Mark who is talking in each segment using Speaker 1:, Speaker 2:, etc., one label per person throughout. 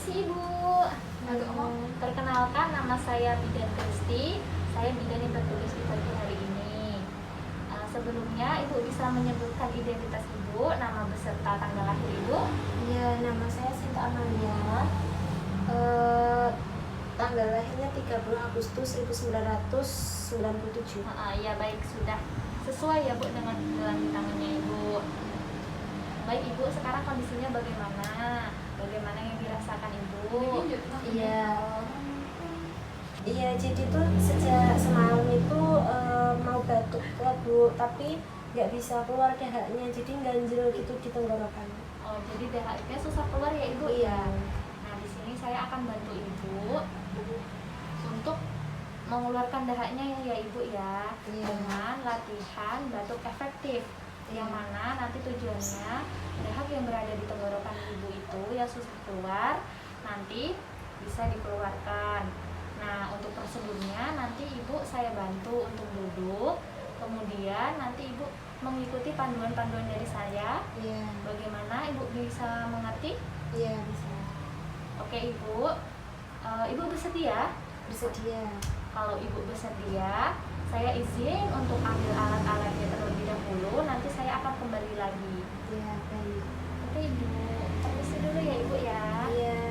Speaker 1: Permisi Ibu. Perkenalkan, nama saya Bidan Kristi. Saya bidan yang tertulis di pagi hari ini. Sebelumnya Ibu bisa menyebutkan identitas Ibu, nama beserta tanggal lahir Ibu?
Speaker 2: Ya, nama saya Sinta Amalia. Tanggal lahirnya 30 Agustus 1997.
Speaker 1: Ya baik, sudah sesuai ya Bu dengan gelang di tangannya Ibu. Baik Ibu, sekarang kondisinya bagaimana? Bagaimana yang dirasakan Ibu?
Speaker 2: Iya, jadi tuh sejak semalam itu mau batuk lah Bu, tapi nggak bisa keluar dahaknya, jadi ganjel gitu di tenggorokan.
Speaker 1: Oh, jadi dahaknya susah keluar ya Ibu?
Speaker 2: Iya.
Speaker 1: Nah, di sini saya akan bantu Ibu untuk mengeluarkan dahaknya ya Ibu ya,
Speaker 2: Iya.
Speaker 1: dengan latihan batuk efektif. Yang mana nanti tujuannya dahak yang berada di tenggorokan Ibu itu yang susah keluar nanti bisa dikeluarkan. Nah, untuk prosedurnya nanti Ibu saya bantu untuk duduk, kemudian nanti Ibu mengikuti panduan-panduan dari saya.
Speaker 2: Iya.
Speaker 1: Bagaimana Ibu bisa mengerti?
Speaker 2: Iya, bisa.
Speaker 1: Oke Ibu, Ibu bersedia?
Speaker 2: Bersedia.
Speaker 1: Kalau Ibu bersedia, saya izin untuk ambil alat-alatnya terlebih dahulu, nanti saya akan kembali lagi.
Speaker 2: Iya, baik.
Speaker 1: Oke Ibu, permisi dulu ya Ibu ya.
Speaker 2: Iya.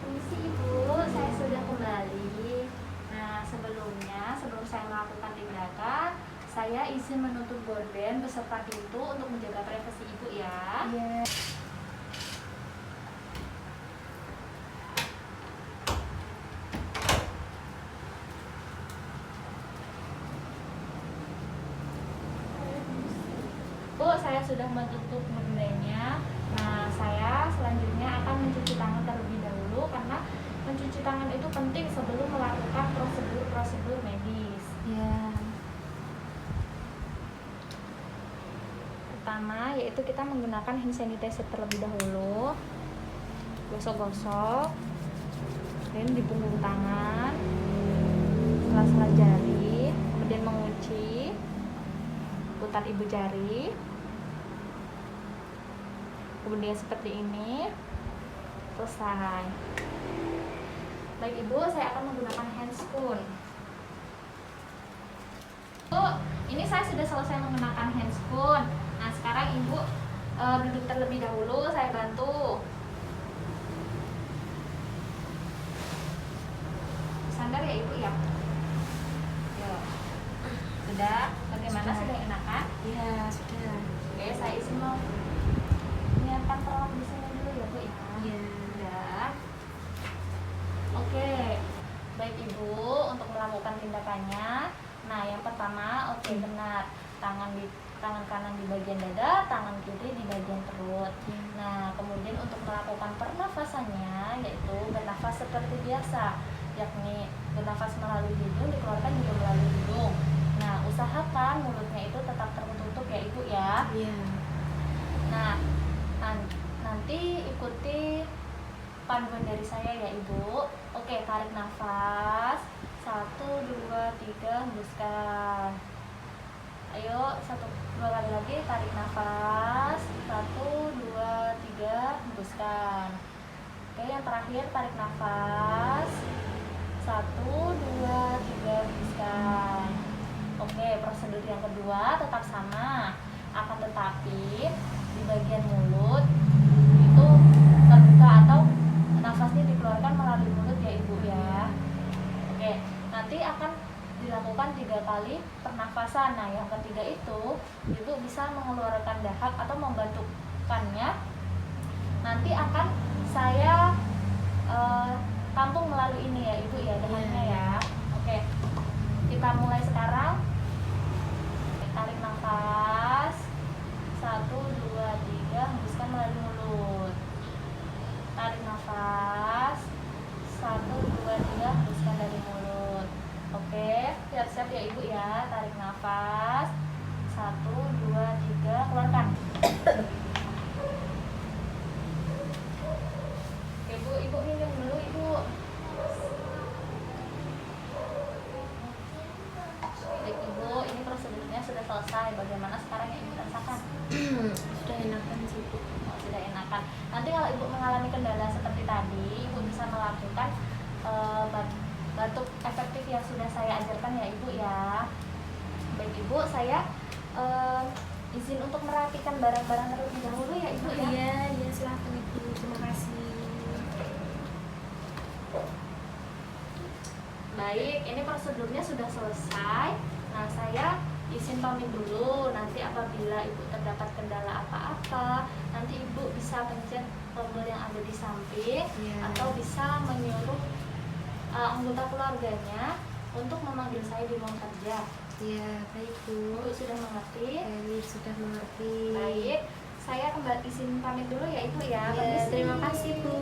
Speaker 1: Permisi Ibu, saya sudah kembali. Nah, sebelum saya melakukan tindakan, saya izin menutup gorden beserta pintu untuk menjaga privasi Ibu ya.
Speaker 2: Iya.
Speaker 1: Bu, saya sudah menutup gordennya. Nah, saya selanjutnya akan mencuci tangan terlebih dahulu karena mencuci tangan itu penting sebelum melakukan prosedur medis.
Speaker 2: Iya.
Speaker 1: Pertama yaitu kita menggunakan hand sanitizer terlebih dahulu. Gosok-gosok, dan di punggung tangan, sela-sela jari, kemudian mengunci, putar ibu jari, kemudian seperti ini, selesai. Baik Ibu, saya akan menggunakan handscoon. Bu, ini saya sudah selesai menggunakan handscoon. Nah, sekarang Ibu duduk terlebih dahulu, saya bantu. Sandar ya Ibu ya. Yuk. Sudah? Bagaimana? Sudah enakan?
Speaker 2: Iya, sudah.
Speaker 1: Oke, saya izin mau menyiapkan peralatan di sini dulu ya Bu ya.
Speaker 2: Iya.
Speaker 1: Sudah. Oke, baik Ibu, untuk melakukan tindakannya. Nah, yang pertama, benar. Tangan kanan di bagian dada, tangan kiri di bagian perut. Nah, kemudian untuk melakukan pernafasannya, yaitu bernafas seperti biasa, yakni bernafas melalui hidung, dikeluarkan juga melalui hidung. Nah, usahakan mulutnya itu tetap tertutup ya Ibu ya.
Speaker 2: Iya.
Speaker 1: Nah, nanti ikuti panduan dari saya ya Ibu. Oke, tarik nafas. 1, 2, 3, hembuskan. Ayo, 2 kali lagi, tarik nafas. 1, 2, 3, hembuskan. Oke, yang terakhir tarik nafas. 1, 2, 3, hembuskan. Oke, prosedur yang kedua tetap sama. Akan tetapi di bagian mulut itu terbuka atau nafasnya dikeluarkan melalui mulut ya Ibu ya. Oke, nanti akan dilakukan 3 kali pernafasan. Nah, yang ketiga itu Ibu bisa mengeluarkan dahak atau membantukannya. Nanti akan saya tampung melalui ini ya Ibu ya, dahaknya ya. Oke, kita mulai sekarang. Tarik nafas. 1, 2, 3, hembuskan melalui mulut. Tarik nafas. 1, 2, 3, hembuskan dari mulut. Oke, siap-siap ya Ibu ya. Tarik nafas. 1, 2, 3, keluarkan. Oke Bu, Ibu minum dulu Ibu. Baik Ibu, ini prosedurnya sudah selesai. Bagaimana sekarang yang Ibu rasakan?
Speaker 2: Sudah enakan sih Bu.
Speaker 1: Oh, sudah enakan. Nanti kalau ibu mengalami kendala seperti tadi, ibu bisa melakukan batuk efektif yang sudah saya ajarkan ya ibu ya. Baik ibu, saya izin untuk merapikan barang-barang terlebih dahulu ya ibu ya.
Speaker 2: Iya, iya silakan Ibu. Terima kasih.
Speaker 1: Baik, ini prosedurnya sudah selesai. Nah, saya izin pamit dulu. Nanti apabila ibu terdapat kendala apa-apa, nanti ibu bisa pencet tombol yang ada di samping,
Speaker 2: Iya.
Speaker 1: atau bisa menyuruh anggota keluarganya untuk memanggil saya di ruang kerja.
Speaker 2: Iya, baik Bu.
Speaker 1: Ibu sudah mengerti?
Speaker 2: Baik, sudah mengerti.
Speaker 1: Baik, saya kembali izin pamit dulu ya ibu ya.
Speaker 2: Ya,
Speaker 1: Permisi.
Speaker 2: terima kasih Bu.